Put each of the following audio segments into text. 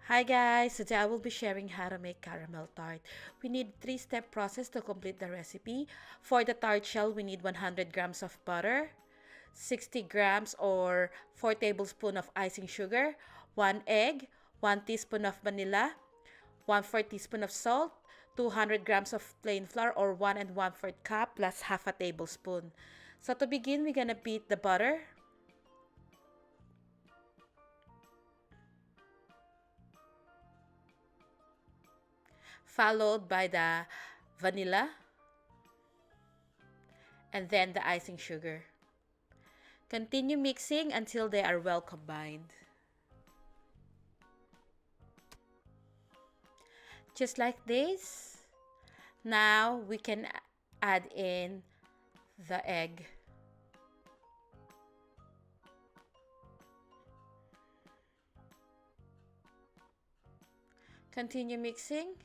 Hi guys, today I will be sharing how to make caramel tart. We need 3-step process to complete the recipe. For the tart shell, we need 100 grams of butter, 60 grams or 4 tablespoons of icing sugar, 1 egg, 1 teaspoon of vanilla, 1/4 teaspoon of salt, 200 grams of plain flour or 1 and 1/4 cup plus half a tablespoon. So to begin, we're gonna beat the butter. Followed by the vanilla and then the icing sugar. Continue mixing until they are well combined. Just like this. Now we can add in the egg. Continue mixing.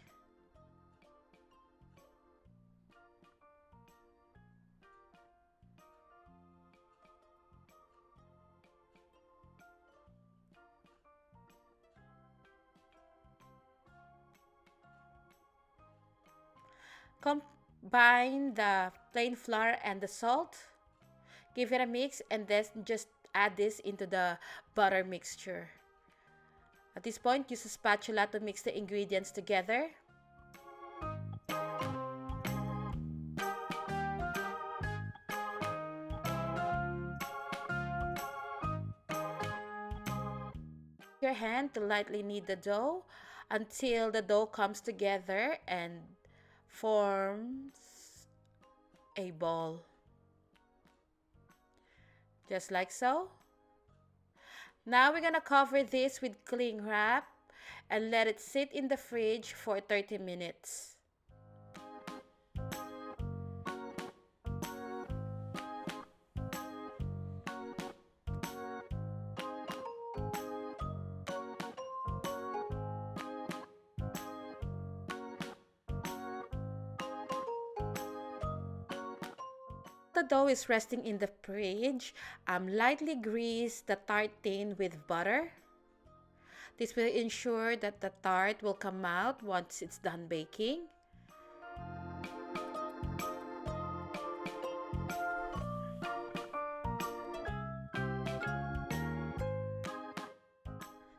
Combine the plain flour and the salt. Give it a mix and then just add this into the butter mixture. At this point, use a spatula to mix the ingredients together. Your hand to lightly knead the dough until the dough comes together and forms a ball. Just like so. Now we're gonna cover this with cling wrap and let it sit in the fridge for 30 minutes. The dough is resting in the fridge. Lightly grease the tart tin with butter. This will ensure that the tart will come out once it's done baking.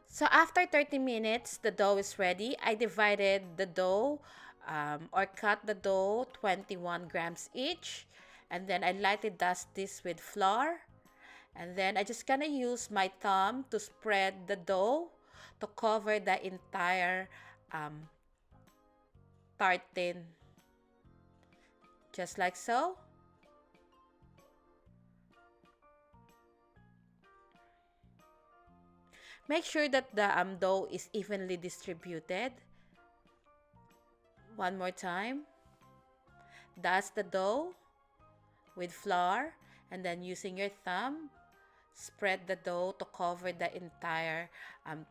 So after 30 minutes, the dough is ready. I divided the dough or cut the dough 21 grams each. And then I lightly dust this with flour. And then I just gonna use my thumb to spread the dough to cover the entire tart tin. Just like so. Make sure that the dough is evenly distributed. One more time. Dust the dough with flour and then using your thumb, spread the dough to cover the entire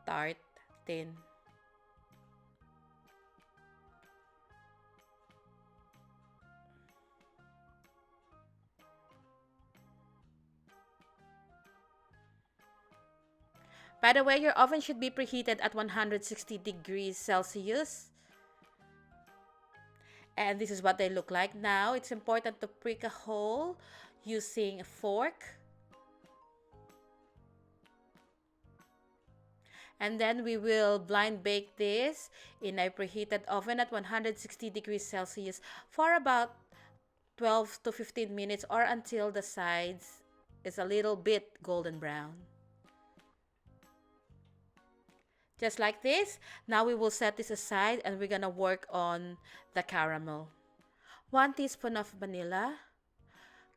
tart tin. By the way, your oven should be preheated at 160 degrees Celsius. And this is what they look like now. It's important to prick a hole using a fork. And then we will blind bake this in a preheated oven at 160 degrees Celsius for about 12 to 15 minutes or until the sides is a little bit golden brown. Just like this. Now we will set this aside and we're gonna work on the caramel. 1 teaspoon of vanilla,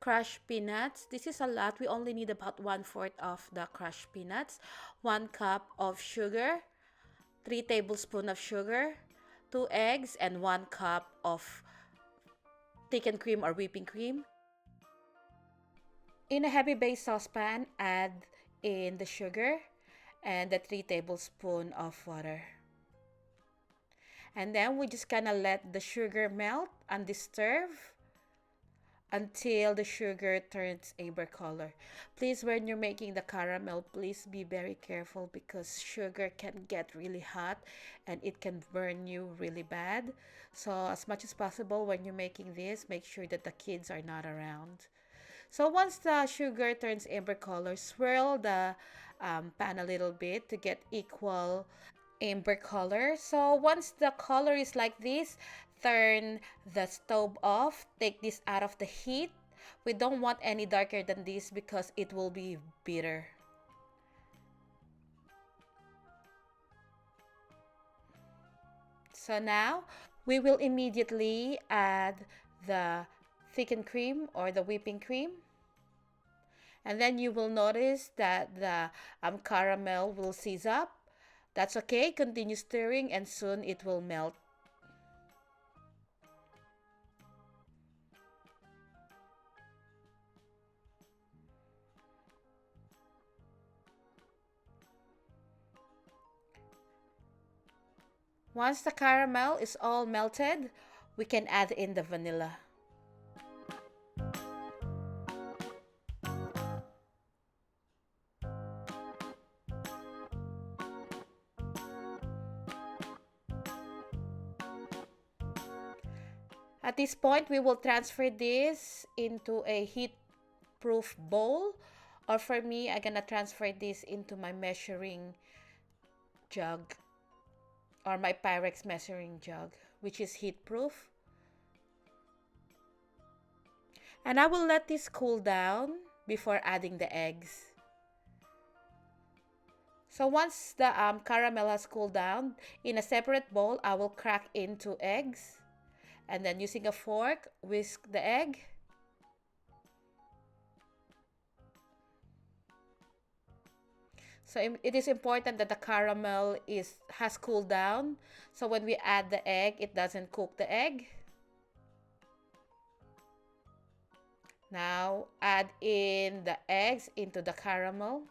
crushed peanuts. This is a lot. We only need about 1/4 of the crushed peanuts. 1 cup of sugar, 3 tablespoons of sugar, 2 eggs, and 1 cup of thickened cream or whipping cream. In a heavy base saucepan, add in the sugar and the 3 tablespoons of water. And then we're just gonna let the sugar melt undisturbed until the sugar turns amber color. Please, when you're making the caramel, please be very careful because sugar can get really hot and it can burn you really bad. So, as much as possible, when you're making this, make sure that the kids are not around. So, once the sugar turns amber color, swirl the pan a little bit to get equal amber color. So once the color is like this, turn the stove off. Take this out of the heat. We don't want any darker than this because it will be bitter. So now we will immediately add the thickened cream or the whipping cream. And then you will notice that the caramel will seize up. That's okay. Continue stirring and soon it will melt. Once the caramel is all melted, we can add in the vanilla. At this point, we will transfer this into a heat-proof bowl. Or for me, I'm gonna transfer this into my measuring jug or my Pyrex measuring jug, which is heat-proof. And I will let this cool down before adding the eggs. So once the caramel has cooled down, in a separate bowl, I will crack in 2 eggs. And then using a fork, whisk the egg. So it is important that the caramel has cooled down. So when we add the egg, it doesn't cook the egg. Now add in the eggs into the caramel.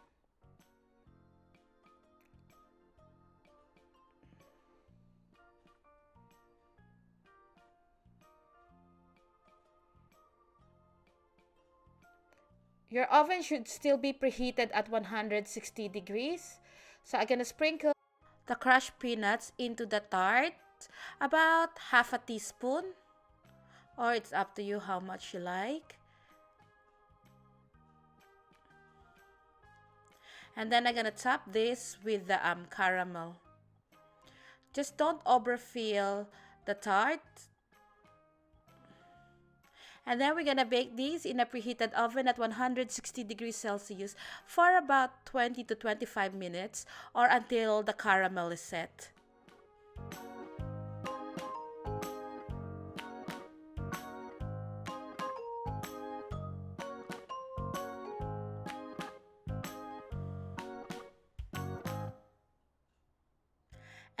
Your oven should still be preheated at 160 degrees. So I'm gonna sprinkle the crushed peanuts into the tart, about half a teaspoon, or it's up to you how much you like. And then I'm gonna top this with the caramel. Just don't overfill the tart. And then we're gonna bake these in a preheated oven at 160 degrees Celsius for about 20 to 25 minutes or until the caramel is set.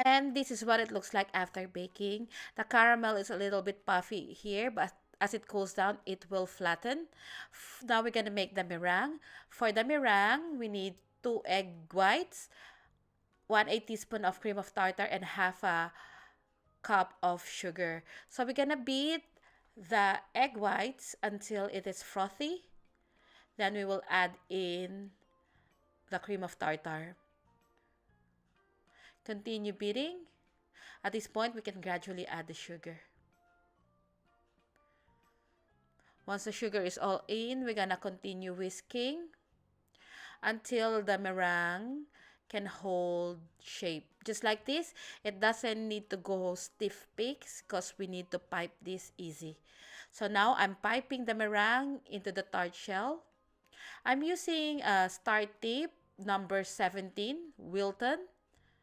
And this is what it looks like after baking. The caramel is a little bit puffy here, but as it cools down, it will flatten. Now we're gonna make the meringue. For the meringue, we need 2 egg whites, 1/8 teaspoon of cream of tartar, and half a cup of sugar. So we're gonna beat the egg whites until it is frothy. Then we will add in the cream of tartar. Continue beating. At this point, we can gradually add the sugar. Once the sugar is all in, we're gonna continue whisking until the meringue can hold shape. Just like this, it doesn't need to go stiff peaks because we need to pipe this easy. So now I'm piping the meringue into the tart shell. I'm using a star tip number 17, Wilton.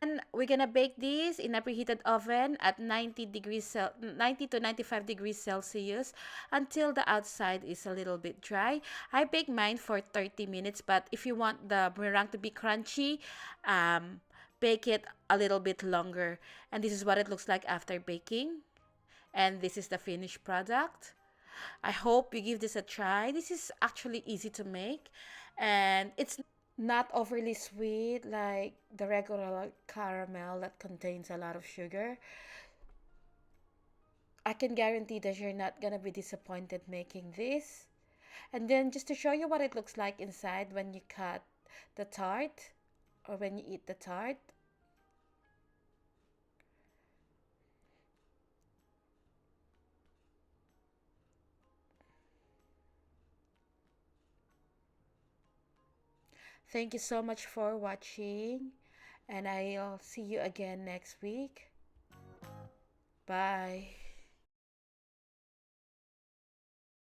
And we're gonna bake this in a preheated oven at 90 to 95 degrees Celsius until the outside is a little bit dry. I bake mine for 30 minutes, but if you want the meringue to be crunchy, bake it a little bit longer. And this is what it looks like after baking. And this is the finished product. I hope you give this a try. This is actually easy to make, and it's not overly sweet like the regular caramel that contains a lot of sugar. I can guarantee that you're not gonna be disappointed making this. And then just to show you what it looks like inside when you cut the tart or when you eat the tart. Thank you so much for watching, and I'll see you again next week. Bye.